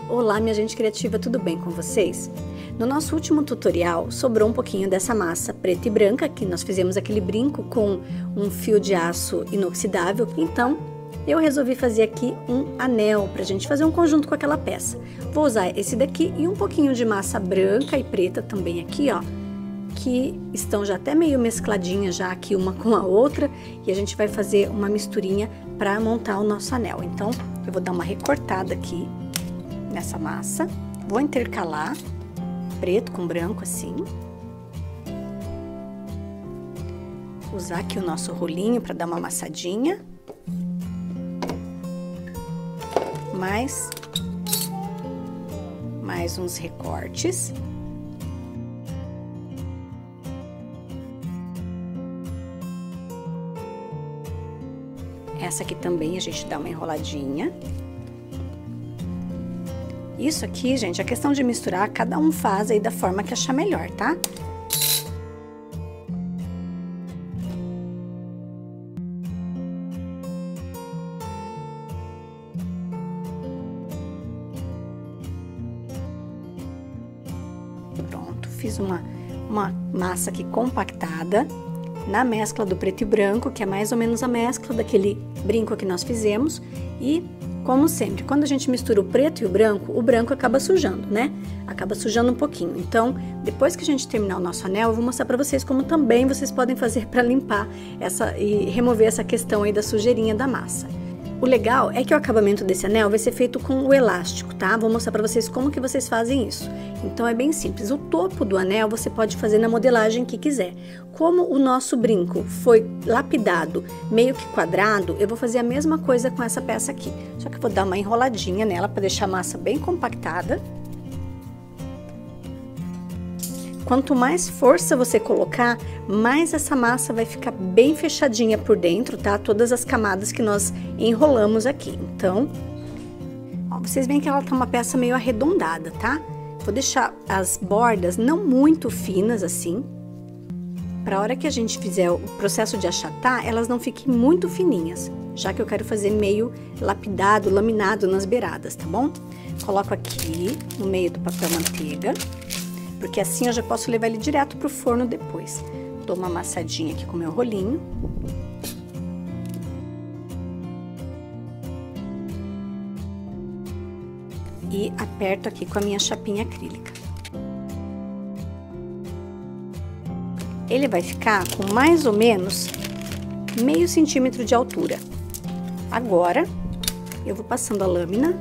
Olá, minha gente criativa, tudo bem com vocês? No nosso último tutorial, sobrou um pouquinho dessa massa preta e branca, que nós fizemos aquele brinco com um fio de aço inoxidável. Então, eu resolvi fazer aqui um anel pra gente fazer um conjunto com aquela peça. Vou usar esse daqui e um pouquinho de massa branca e preta também aqui, ó, que estão já até meio mescladinhas já aqui uma com a outra, e a gente vai fazer uma misturinha para montar o nosso anel. Então, eu vou dar uma recortada aqui nessa massa, vou intercalar preto com branco assim, usar aqui o nosso rolinho para dar uma amassadinha, mais uns recortes. Essa aqui também a gente dá uma enroladinha. Isso aqui, gente, é questão de misturar, cada um faz aí da forma que achar melhor, tá? Pronto, fiz uma massa aqui compactada na mescla do preto e branco, que é mais ou menos a mescla daquele brinco que nós fizemos. E, como sempre, quando a gente mistura o preto e o branco acaba sujando, né? Acaba sujando um pouquinho. Então, depois que a gente terminar o nosso anel, eu vou mostrar pra vocês como também vocês podem fazer para limpar e remover essa questão aí da sujeirinha da massa. O legal é que o acabamento desse anel vai ser feito com o elástico, tá? Vou mostrar pra vocês como que vocês fazem isso. Então, é bem simples. O topo do anel você pode fazer na modelagem que quiser. Como o nosso brinco foi lapidado meio que quadrado, eu vou fazer a mesma coisa com essa peça aqui. Só que eu vou dar uma enroladinha nela para deixar a massa bem compactada. Quanto mais força você colocar, mais essa massa vai ficar bem fechadinha por dentro, tá? Todas as camadas que nós enrolamos aqui. Então, ó, vocês veem que ela tá uma peça meio arredondada, tá? Vou deixar as bordas não muito finas assim, para a hora que a gente fizer o processo de achatar, elas não fiquem muito fininhas, já que eu quero fazer meio lapidado, laminado nas beiradas, tá bom? Coloco aqui no meio do papel manteiga, porque assim eu já posso levar ele direto pro forno depois. Dou uma amassadinha aqui com o meu rolinho. E aperto aqui com a minha chapinha acrílica. Ele vai ficar com mais ou menos meio centímetro de altura. Agora, eu vou passando a lâmina,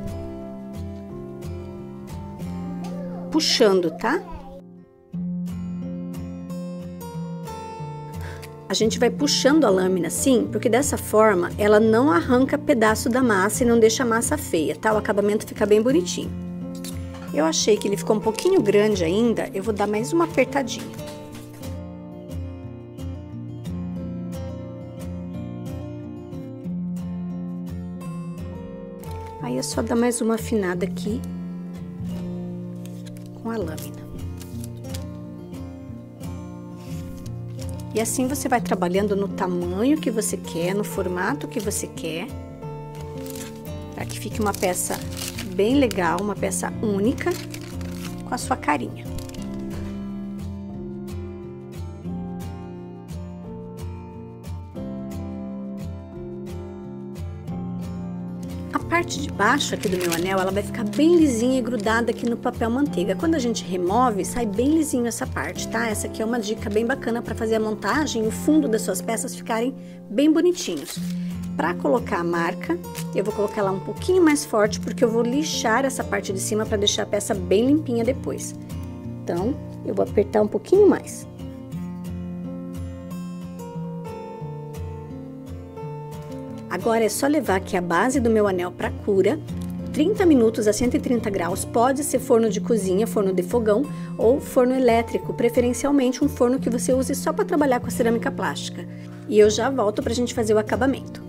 puxando, tá? A gente vai puxando a lâmina assim, porque dessa forma ela não arranca pedaço da massa e não deixa a massa feia, tá? O acabamento fica bem bonitinho. Eu achei que ele ficou um pouquinho grande ainda, eu vou dar mais uma apertadinha. Aí é só dar mais uma afinada aqui com a lâmina. E assim você vai trabalhando no tamanho que você quer, no formato que você quer, para que fique uma peça bem legal, uma peça única, com a sua carinha. A parte de baixo aqui do meu anel, ela vai ficar bem lisinha e grudada aqui no papel manteiga. Quando a gente remove, sai bem lisinho essa parte, tá? Essa aqui é uma dica bem bacana para fazer a montagem e o fundo das suas peças ficarem bem bonitinhos. Para colocar a marca, eu vou colocar ela um pouquinho mais forte, porque eu vou lixar essa parte de cima para deixar a peça bem limpinha depois. Então, eu vou apertar um pouquinho mais. Agora é só levar aqui a base do meu anel para cura, 30 minutos a 130 graus, pode ser forno de cozinha, forno de fogão ou forno elétrico, preferencialmente um forno que você use só para trabalhar com a cerâmica plástica. E eu já volto para a gente fazer o acabamento.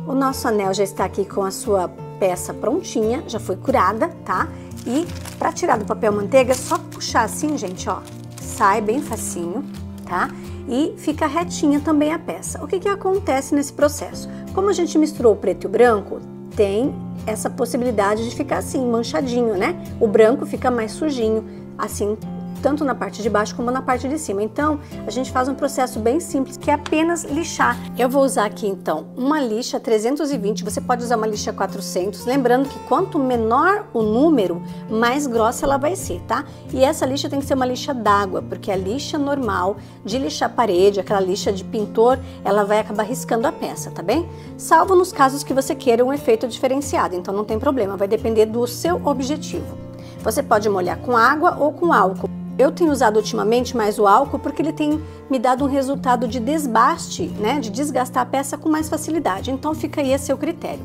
O nosso anel já está aqui com a sua peça prontinha, já foi curada, tá? E para tirar do papel manteiga, é só puxar assim, gente, ó, sai bem facinho, tá? e fica retinha também a peça. O que acontece nesse processo? Como a gente misturou o preto e o branco, tem essa possibilidade de ficar assim, manchadinho, né? O branco fica mais sujinho, assim, tanto na parte de baixo como na parte de cima. Então, a gente faz um processo bem simples, que é apenas lixar. Eu vou usar aqui, então, uma lixa 320, você pode usar uma lixa 400, lembrando que quanto menor o número, mais grossa ela vai ser, tá? E essa lixa tem que ser uma lixa d'água, porque a lixa normal de lixar parede, aquela lixa de pintor, ela vai acabar riscando a peça, tá bem? Salvo nos casos que você queira um efeito diferenciado, então não tem problema, vai depender do seu objetivo. Você pode molhar com água ou com álcool. Eu tenho usado ultimamente mais o álcool porque ele tem me dado um resultado de desbaste, né, de desgastar a peça com mais facilidade. Então fica aí a seu critério.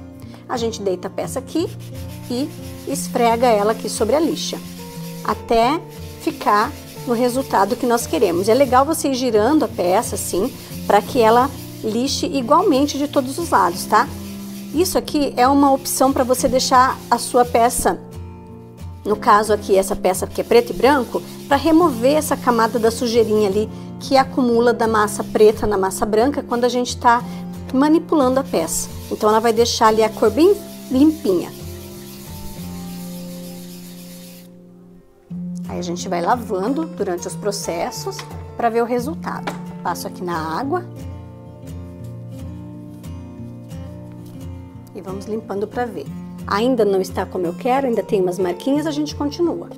A gente deita a peça aqui e esfrega ela aqui sobre a lixa, até ficar no resultado que nós queremos. É legal você ir girando a peça assim, para que ela lixe igualmente de todos os lados, tá? Isso aqui é uma opção para você deixar a sua peça, no caso aqui essa peça que é preto e branco, para remover essa camada da sujeirinha ali que acumula da massa preta na massa branca quando a gente está manipulando a peça. Então ela vai deixar ali a cor bem limpinha. Aí a gente vai lavando durante os processos para ver o resultado. Passo aqui na água e vamos limpando para ver. Ainda não está como eu quero, ainda tem umas marquinhas, a gente continua.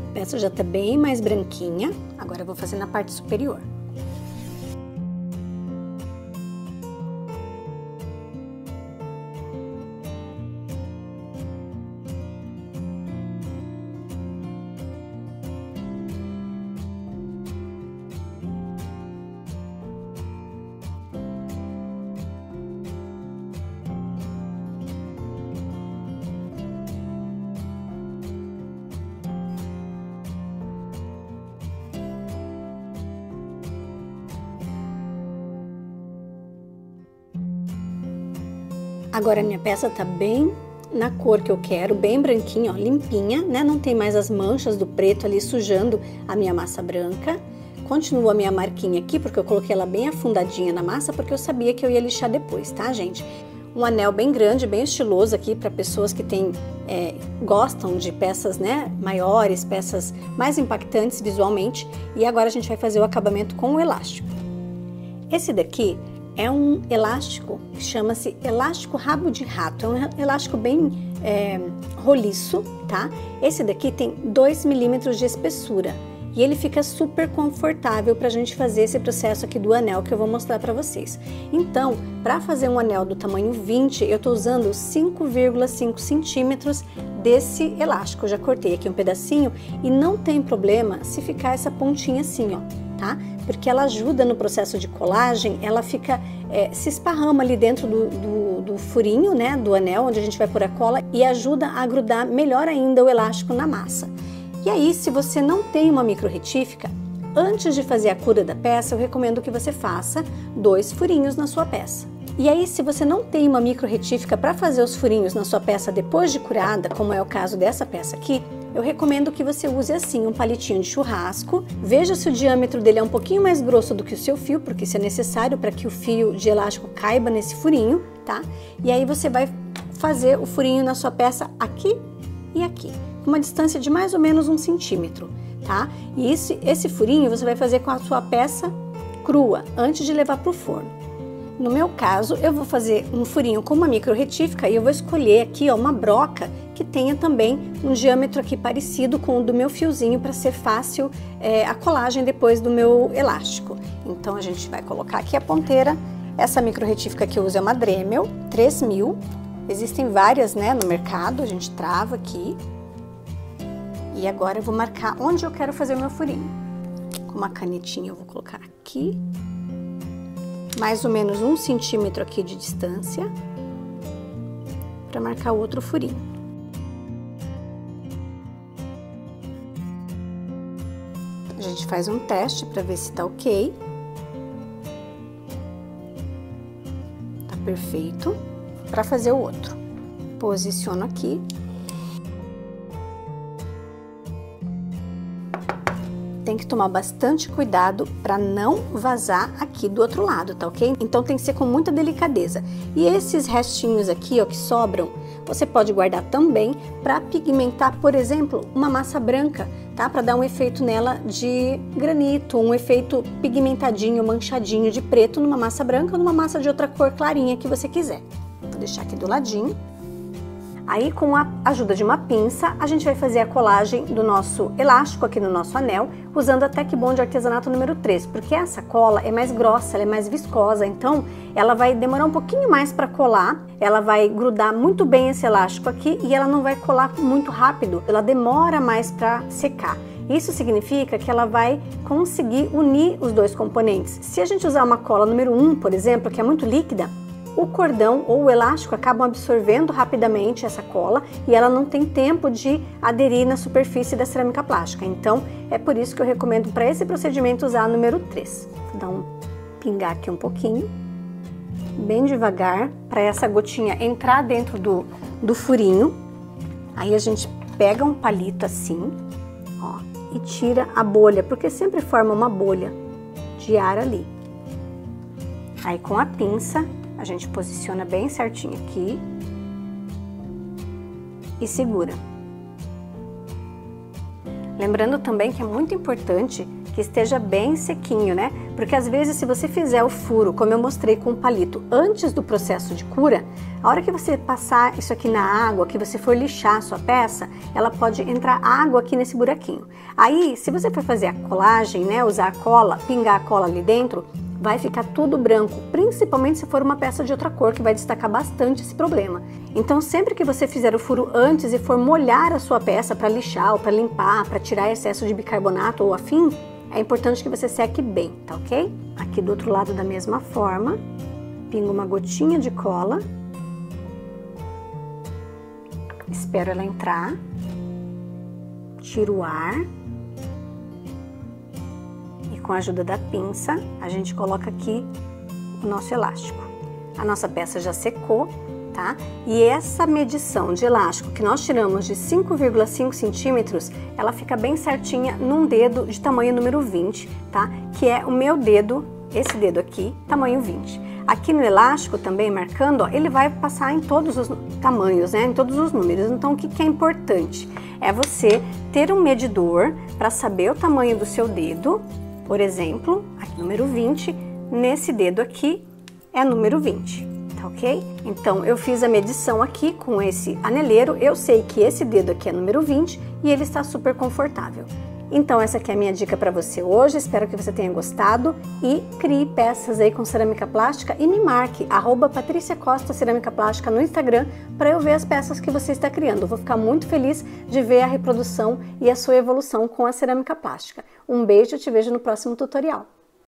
A peça já está bem mais branquinha, agora eu vou fazer na parte superior. Agora a minha peça tá bem na cor que eu quero, bem branquinha, ó, limpinha, né? Não tem mais as manchas do preto ali sujando a minha massa branca. Continua a minha marquinha aqui, porque eu coloquei ela bem afundadinha na massa, porque eu sabia que eu ia lixar depois, tá, gente? Um anel bem grande, bem estiloso aqui para pessoas que gostam de peças, né, maiores, peças mais impactantes visualmente. E agora a gente vai fazer o acabamento com o elástico. Esse daqui é um elástico que chama-se elástico rabo de rato, é um elástico bem roliço, tá? Esse daqui tem 2 milímetros de espessura e ele fica super confortável para a gente fazer esse processo aqui do anel que eu vou mostrar para vocês. Então, para fazer um anel do tamanho 20, eu tô usando 5,5 centímetros desse elástico. Eu já cortei aqui um pedacinho e não tem problema se ficar essa pontinha assim, ó, tá? Porque ela ajuda no processo de colagem, ela fica, se esparrama ali dentro do furinho, né, do anel, onde a gente vai pôr a cola, e ajuda a grudar melhor ainda o elástico na massa. E aí, se você não tem uma micro retífica, antes de fazer a cura da peça, eu recomendo que você faça 2 furinhos na sua peça. E aí, se você não tem uma micro retífica para fazer os furinhos na sua peça depois de curada, como é o caso dessa peça aqui, eu recomendo que você use assim um palitinho de churrasco. Veja se o diâmetro dele é um pouquinho mais grosso do que o seu fio, porque isso é necessário para que o fio de elástico caiba nesse furinho, tá? E aí você vai fazer o furinho na sua peça aqui e aqui, com uma distância de mais ou menos 1 centímetro, tá? E esse furinho você vai fazer com a sua peça crua, antes de levar para o forno. No meu caso, eu vou fazer um furinho com uma micro retífica e eu vou escolher aqui, ó, uma broca que tenha também um diâmetro aqui parecido com o do meu fiozinho, para ser fácil a colagem depois do meu elástico. Então a gente vai colocar aqui a ponteira. Essa micro retífica que eu uso é uma Dremel 3000. Existem várias, né, no mercado. A gente trava aqui. E agora eu vou marcar onde eu quero fazer o meu furinho. Com uma canetinha eu vou colocar aqui, mais ou menos 1 centímetro aqui de distância, para marcar o outro furinho. A gente faz um teste para ver se tá ok. perfeito para fazer o outro. Posiciono aqui. Tem que tomar bastante cuidado para não vazar aqui do outro lado, tá ok? Então tem que ser com muita delicadeza. E esses restinhos aqui, ó, que sobram, você pode guardar também para pigmentar, por exemplo, uma massa branca, tá? Para dar um efeito nela de granito, um efeito pigmentadinho, manchadinho de preto numa massa branca ou numa massa de outra cor clarinha que você quiser. Vou deixar aqui do ladinho. Aí, com a ajuda de uma pinça, a gente vai fazer a colagem do nosso elástico aqui no nosso anel, usando a Tec Bond Artesanato número 3, porque essa cola é mais grossa, ela é mais viscosa, então ela vai demorar um pouquinho mais para colar, ela vai grudar muito bem esse elástico aqui e ela não vai colar muito rápido, ela demora mais para secar. Isso significa que ela vai conseguir unir os dois componentes. Se a gente usar uma cola número 1, por exemplo, que é muito líquida, o cordão ou o elástico acabam absorvendo rapidamente essa cola e ela não tem tempo de aderir na superfície da cerâmica plástica. Então, é por isso que eu recomendo para esse procedimento usar a número 3. Vou dar pingar aqui um pouquinho, bem devagar, para essa gotinha entrar dentro do furinho. Aí a gente pega um palito assim, ó, e tira a bolha, porque sempre forma uma bolha de ar ali. Aí com a pinça, a gente posiciona bem certinho aqui e segura. Lembrando também que é muito importante que esteja bem sequinho, né? Porque às vezes se você fizer o furo, como eu mostrei com o palito, antes do processo de cura, a hora que você passar isso aqui na água, que você for lixar a sua peça, ela pode entrar água aqui nesse buraquinho. Aí, se você for fazer a colagem, né, usar a cola, pingar a cola ali dentro, vai ficar tudo branco, principalmente se for uma peça de outra cor, que vai destacar bastante esse problema. Então, sempre que você fizer o furo antes e for molhar a sua peça para lixar ou para limpar, para tirar excesso de bicarbonato ou afim, é importante que você seque bem, tá ok? Aqui do outro lado da mesma forma, pingo uma gotinha de cola, espero ela entrar, tiro o ar. Com a ajuda da pinça, a gente coloca aqui o nosso elástico. A nossa peça já secou, tá? E essa medição de elástico que nós tiramos de 5,5 centímetros, ela fica bem certinha num dedo de tamanho número 20, tá? Que é o meu dedo, esse dedo aqui, tamanho 20. Aqui no elástico também, marcando, ó, ele vai passar em todos os tamanhos, né? Em todos os números. Então, o que é importante? É você ter um medidor para saber o tamanho do seu dedo. Por exemplo, aqui número 20, nesse dedo aqui é número 20, tá ok? Então, eu fiz a medição aqui com esse anelheiro, eu sei que esse dedo aqui é número 20 e ele está super confortável. Então, essa aqui é a minha dica para você hoje, espero que você tenha gostado e crie peças aí com cerâmica plástica e me marque, @Patrícia Costa Cerâmica Plástica no Instagram, para eu ver as peças que você está criando. Eu vou ficar muito feliz de ver a reprodução e a sua evolução com a cerâmica plástica. Um beijo, te vejo no próximo tutorial.